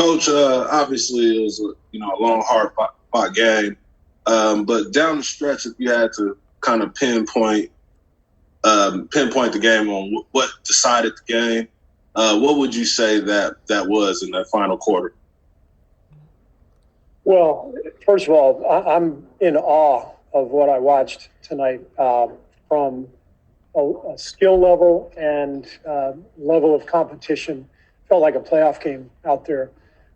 Coach, obviously it was a long, hard fought game, but down the stretch, if you had to kind of pinpoint the game on what decided the game, what would you say that was in that final quarter? Well, first of all, I'm in awe of what I watched tonight from a skill level and level of competition. Felt like a playoff game out there.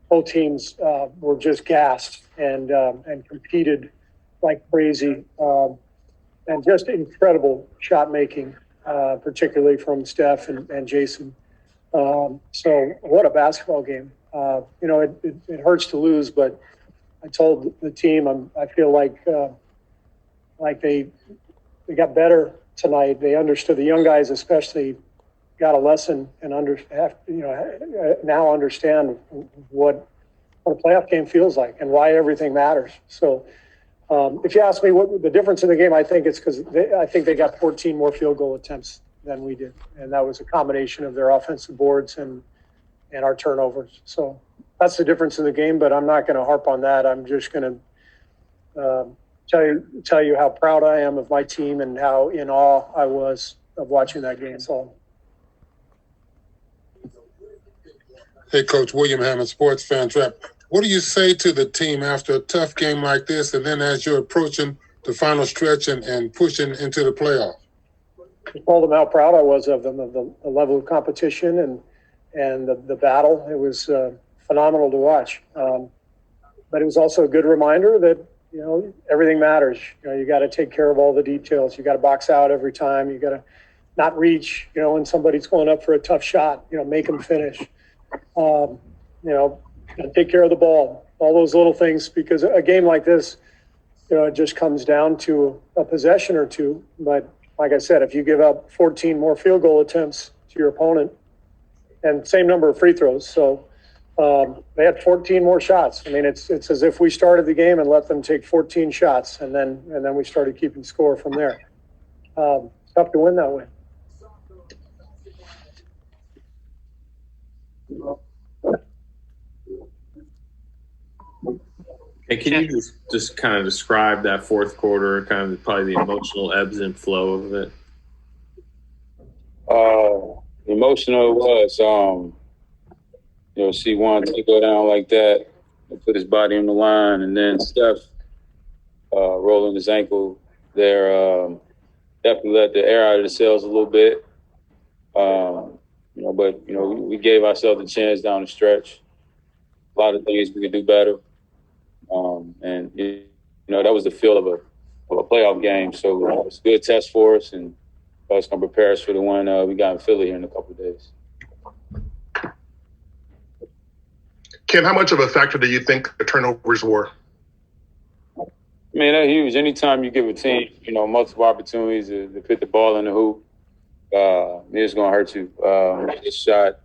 Both teams were just gassed and competed like crazy, and just incredible shot making, particularly from Steph and Jason. So what a basketball game. It hurts to lose, but I told the team I feel like they got better tonight. They understood, the young guys especially got a lesson and now understand what a playoff game feels like and why everything matters. So if you ask me what the difference in the game, I think it's because I think they got 14 more field goal attempts than we did, and that was a combination of their offensive boards and our turnovers. So that's the difference in the game, but I'm not going to harp on that. I'm just going to tell you how proud I am of my team and how in awe I was of watching that game. So. Hey, Coach, William Hammond, Sports Fan Trap. What do you say to the team after a tough game like this, and then as you're approaching the final stretch and pushing into the playoff? I told them how proud I was of them, of the level of competition and the battle. It was phenomenal to watch. But it was also a good reminder that, everything matters. You got to take care of all the details. You got to box out every time. You got to not reach, when somebody's going up for a tough shot, make them finish. Take care of the ball, all those little things, because a game like this, it just comes down to a possession or two. But like I said, if you give up 14 more field goal attempts to your opponent and same number of free throws, so they had 14 more shots. I mean, it's as if we started the game and let them take 14 shots, and then we started keeping score from there. Tough to win that way. Hey, can you just kind of describe that fourth quarter, kind of probably the emotional ebbs and flow of it? Emotional it was. See Juan go down like that and put his body on the line, and then Steph rolling his ankle there definitely let the air out of the sails a little bit. But we gave ourselves a chance down the stretch. A lot of things we could do better. That was the feel of a playoff game. So it was a good test for us, and it's going to prepare us for the one we got in Philly here in a couple of days. Ken, how much of a factor do you think the turnovers were? I mean, they're huge. Anytime you give a team, multiple opportunities to put the ball in the hoop, it's going to hurt you. This shot,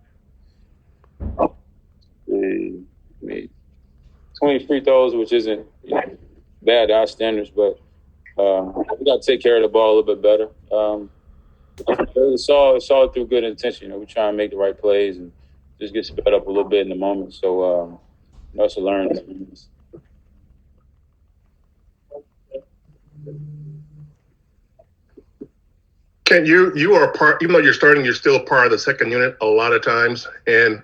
20 free throws, which isn't bad to our standards, but we got to take care of the ball a little bit better. It's all through good intention. We try and make the right plays and just get sped up a little bit in the moment. So it's a learning experience. Ken, you are part, even though you're starting, you're still a part of the second unit a lot of times. And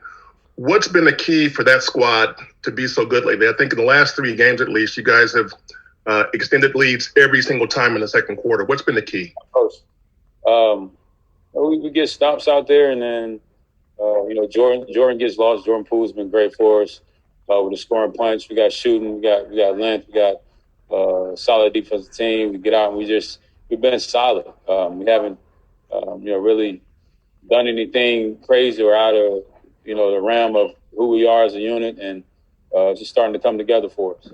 what's been the key for that squad to be so good lately? I think in the last 3 games, at least, you guys have extended leads every single time in the second quarter. What's been the key? We get stops out there, and then Jordan gets lost. Jordan Poole's been great for us with a scoring punch. We got shooting, we got length, we got a solid defensive team. We get out and we've been solid. We haven't really done anything crazy or out of the realm of who we are as a unit, and it's just starting to come together for us.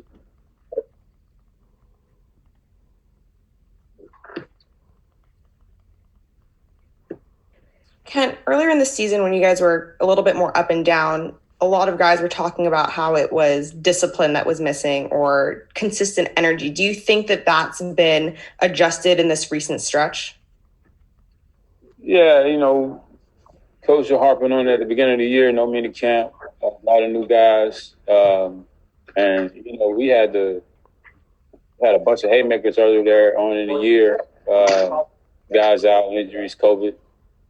Ken, earlier in the season when you guys were a little bit more up and down, a lot of guys were talking about how it was discipline that was missing or consistent energy. Do you think that that's been adjusted in this recent stretch? Yeah, Coach was harping on it at the beginning of the year, no mini camp. lot of new guys. And, you know, we had a bunch of haymakers earlier there on in the year. Guys out, injuries, COVID. It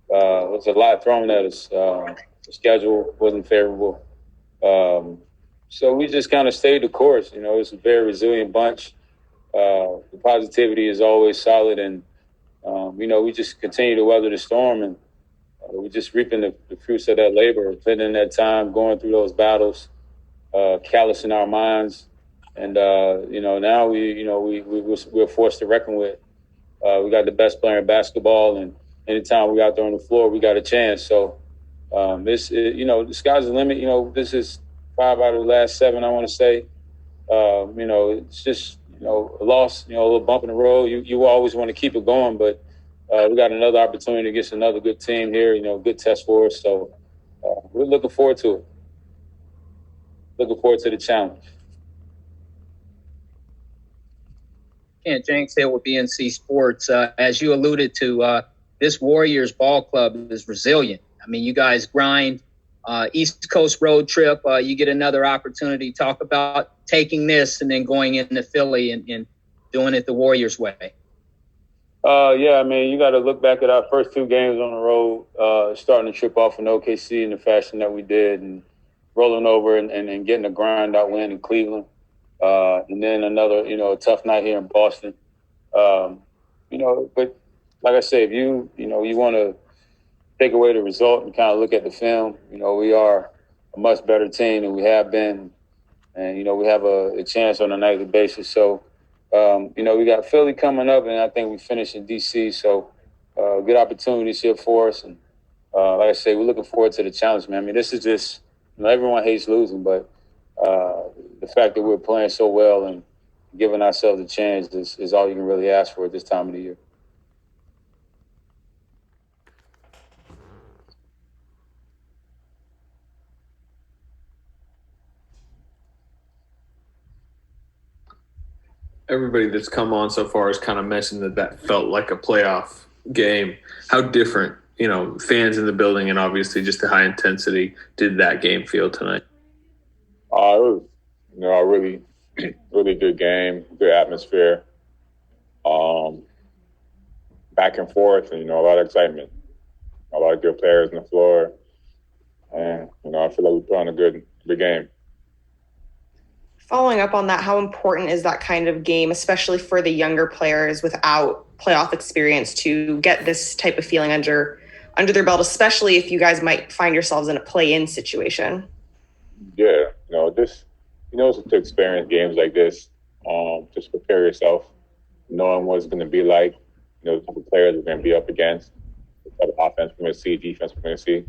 was a lot thrown at us. The schedule wasn't favorable. So we just kind of stayed the course. You know, it's a very resilient bunch. The positivity is always solid. And, you know, we just continue to weather the storm. And we're just reaping the fruits of that labor, putting in that time, going through those battles, callousing our minds. And, you know, now we're forced to reckon with. We got the best player in basketball, and anytime we're out there on the floor, we got a chance. So, you know, the sky's the limit. You know, this is 5 out of the last 7, I want to say. You know, it's just, you know, a loss, you know, a little bump in the road. You always want to keep it going, but we got another opportunity against another good team here, you know, good test for us. So we're looking forward to it. Looking forward to the challenge. Kent Jenks here with BNC Sports. As you alluded to, this Warriors ball club is resilient. I mean, you guys grind. East Coast road trip, you get another opportunity. Talk about taking this and then going into Philly and doing it the Warriors way. Yeah, I mean, you got to look back at our first 2 games on the road, starting to trip off in OKC in the fashion that we did, and rolling over and getting a grind out win in Cleveland. And then another, you know, a tough night here in Boston. You know, but like I say, if you want to take away the result and kind of look at the film, you know, we are a much better team than we have been. And, you know, we have a chance on a nightly basis. So, you know, we got Philly coming up, and I think we finish in D.C. So, good opportunities here for us. And like I say, we're looking forward to the challenge, man. I mean, this is just, you know, everyone hates losing, but the fact that we're playing so well and giving ourselves a chance is all you can really ask for at this time of the year. Everybody that's come on so far has kind of mentioned that felt like a playoff game. How different, you know, fans in the building and obviously just the high intensity did that game feel tonight? It was, you know, a really, really good game, good atmosphere, back and forth, and, you know, a lot of excitement, a lot of good players on the floor, and, you know, I feel like we put on a good game. Following up on that, how important is that kind of game, especially for the younger players without playoff experience, to get this type of feeling under their belt, especially if you guys might find yourselves in a play-in situation? Yeah, you know, to experience games like this, just prepare yourself, knowing what it's going to be like, you know, the type of players we're going to be up against, the type of offense we're going to see, defense we're going to see.